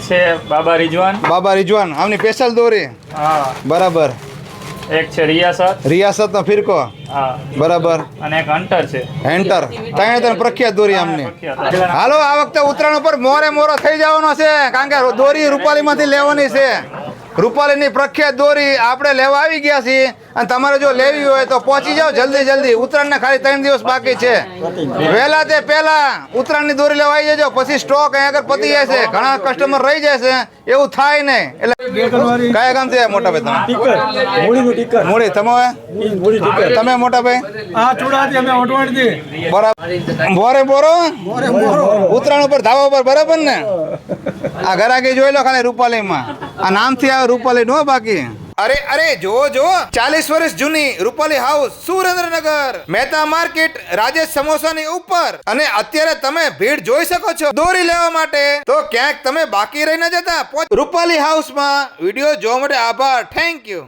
છે બાબા રિજવાન આમની સ્પેશિયલ દોરી હા બરાબર એક છે રિયાસતનો ફિરકો હા બરાબર અને એક હન્ટર છે એન્ટર ત્રણ પ્રખ્યાત દોરી આમની હાલો આ વખતે ઉત્તરાયણ ઉપર મોરો થઈ જવાનો છે કારણ કે દોરી રૂપાલીમાંથી લેવાની છે રૂપાલીની પ્રખ્યાત દોરી આપણે લેવા આવી ગયા છીએ અને તમારે જો લેવી હોય તો પહોંચી જાઓ જલ્દી ઉત્તરાયણને ખાલી 3 દિવસ બાકી છે વહેલા તે પહેલા ઉત્તરાયણની દોરી લેવા આવી જજો પછી સ્ટોક અહીં આગળ પતી જાય છે ઘણા કસ્ટમર રહી જાય છે એવું થાય નહીં એટલે કયા ગામ છે મોટા ભાઈ તમે મૂડી તમે મોટા ભાઈ બરાબર બોરો ઉત્તરાયણ ઉપર ધાબા ઉપર બરાબર ને આ ઘરાકી જોઈ લો ખાલી રૂપાલીમાં આ નામથી આવે રૂપાલી નો બાકી અરે જો 40 વર્ષ જૂની રૂપાલી હાઉસ સુરેન્દ્રનગર મહેતા માર્કેટ રાજેશ સમોસાની ઉપર અને અત્યારે તમે ભીડ જોઈ શકો છો દોરી લેવા માટે તો ક્યાંક તમે બાકી રહી ન જતા રૂપાલી હાઉસમાં વિડીયો જોવા માટે આભાર થેન્ક યુ